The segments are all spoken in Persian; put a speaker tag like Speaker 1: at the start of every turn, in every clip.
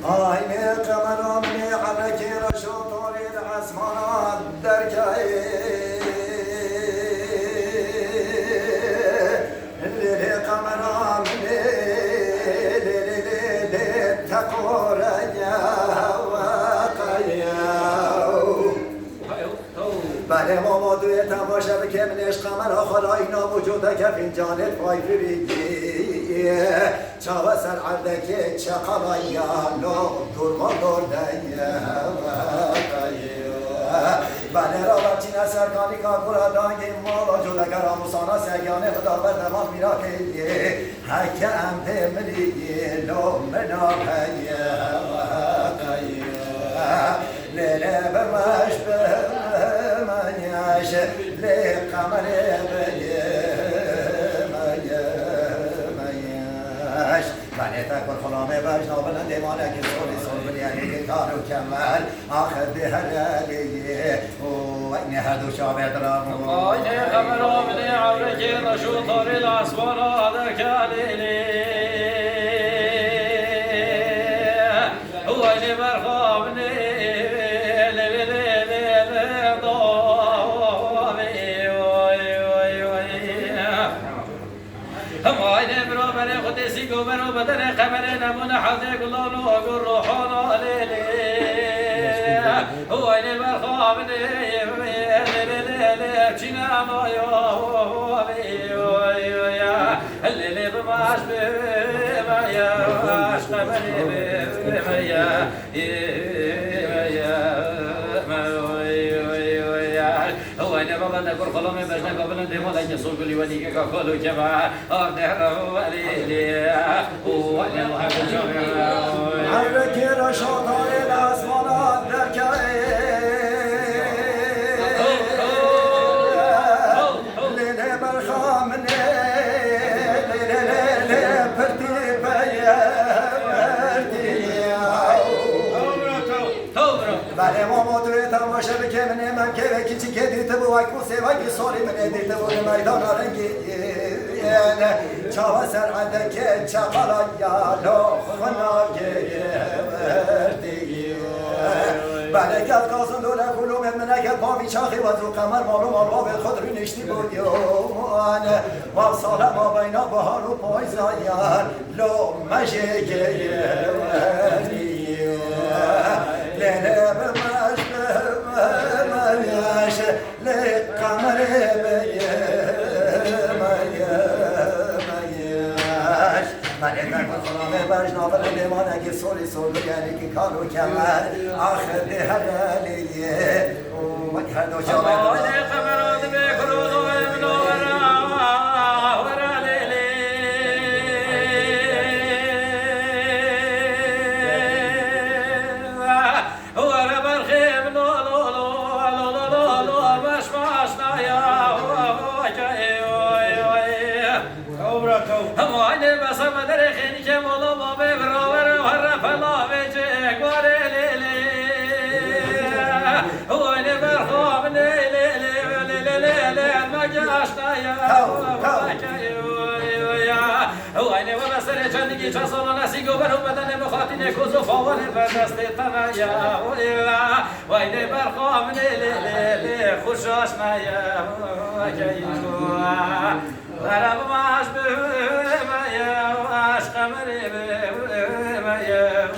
Speaker 1: آینه قمرامنی علکی رشو طوری العسمانات درکایی لیلی قمرامنی لیلی تقوریا بله ما موضوع تماشا بکمنش قمر آخر اینا وجوده که فنجان فایفی بگی چاوه سر عردکی چقلا یالو درما درده بله را بچین سرکانی کارپورا دانگی مالا جودگر آموسانا سیانه خدا و دمان میرا که حکه امده ملیگی لو منا لیله بمش بمنیش لی قمره بگیمش بله تکر خلامه بجنا بلنده مالک سولی سول بلیانی که کارو کمل آخر به هلالیه و این هر دو شابه درامو
Speaker 2: آینه قمرامنی عورکی رشو طاری الاسوان آدر کلیلی آینه برخامنی سيكو برو بدن خبر نمون حذك لولو أقول روحنا ليلي هو اللي برخامني ليلي بشينا ما يا اللي بماش بما يا خبري بما يا هو أنا بابا نقول خلامي بجنا قبل دمو لك صوب لي وديك كقولو كما أقدر وليلي هو أنا الله
Speaker 1: حرك رشاط الأسمانات دركي ليلة برخامني ليلة برتي بيا بله ما موضوع تماشا بکمنه من که کچی که دیت بو اکو سواگی سوری من دیت بو میدان رنگی چاوا سر عدک چقلا یالو خناگی بله که قاسم دوله کلوم من که بامی چاخی و زو قمر مالو مالو به خود رو نشتی بودی و ساله ما بینا بهار و پایزایان لو مجگی لیله بمش بمش لی قمر بیمش من ایتر خلامه بجنا بل لیمانه که سولی سولو یعنی که کارو کمر آخر ده هلیه و هر دو شامه
Speaker 2: آینه قمرات بکرون و امنو ورا لیلی ورا برخیم لولو مش نایا هم آینه بس مدر خینی که مولا ما ببراور و هر فلا بچه گواره لیلی آینه برخواب لیلی مگشت آینه و بسر چندگی چه سالا نسیگو برو بدن مخاطین کزو فاوان بردست تنایا آینه برخواب لیلی خوشاش نایا ورب ماش بمايا واش قمري بمايا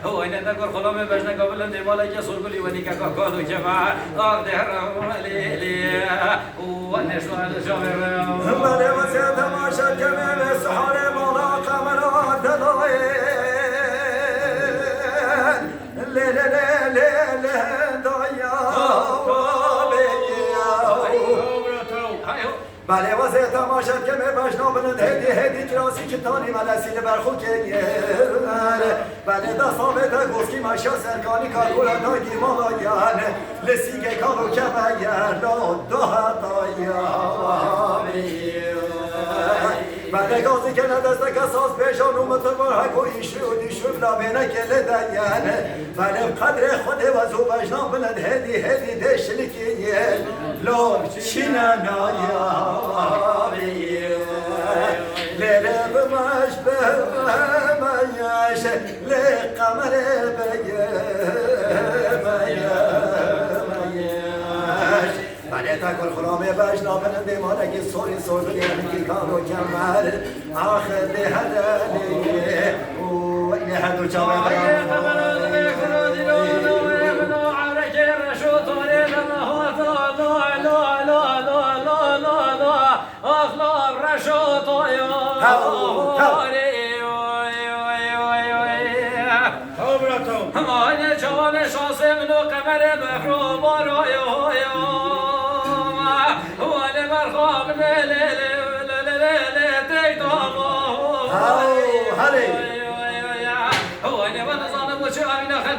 Speaker 2: هو إن تقول خلامي بجنا قبل أن يمالك يسول كل ونيك كقالوا جماعة أقدر وليلي ونشوا على الجمر
Speaker 1: بله وسيط تماشا كمال سحر مولا قمرات دلوين ليلة ضيا بله واسه تماشا که بجنا بلند هدی کراسی که تانی ملسیل برخو که بله دا ثابت گفتی مشا سرکانی کارگولا داگی مالایان لسیگه کارو که بگر دو هتایا بله گازی که ندسته کساس پیشان اومد بر حکو ایشو دیشو لابینه که لدین بله قدر خود وزو بجنا بلند هدی دشلی که لو چینه نایا لیله قمر بله تکل خرامه بجنا بنده مانگی سوری سوری که کارو کمر آخر ده هدنیه و این هدو چاوه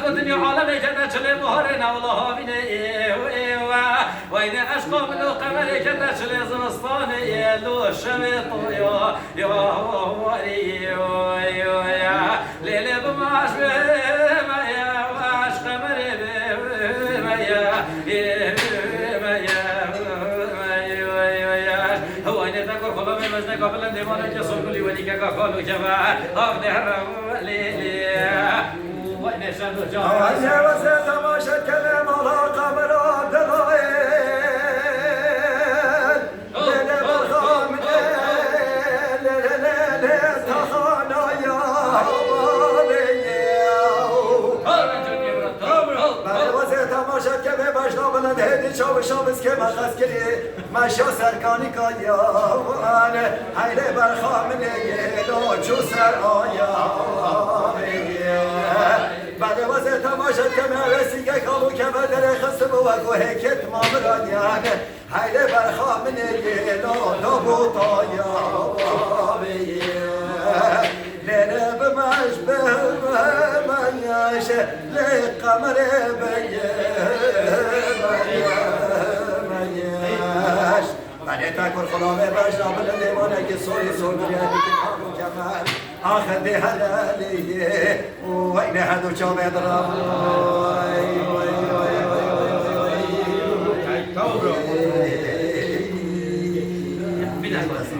Speaker 2: الدنيا عالم جنة شلي مهرنا والله بينا وين أشقى من القمر جنة شلي زمستان يلو الشميط يا ليلة بمعش ما يا واش قمر ما يا هو أن تذكر خلوم مزنك قبل أن دمانك يصل كل وليك كقالوا جماعة أغنى
Speaker 1: أوانيا وزيت ماشت كلام الله قبل الدلائل ليلة برخام ليلة تخانا يا بابي وزيت ماشت كلام بجنا بلند هدي شو شامس كما خسكري ماشا سركاني كايا هيلي برخام ليلة شو سر آيا بعد وزه تماشا کمه رسیگه کامو کمه در خسته بوگو هکت مامرانیان حیله برخواه من یلا نبوطایا لنه بمش بمنیاش لقمر بمنیاش بله تکر خلامه بجنا بلنده مانه که سوری سوری که کامو کمه آخر به هلالیه و این هدو چا بدرم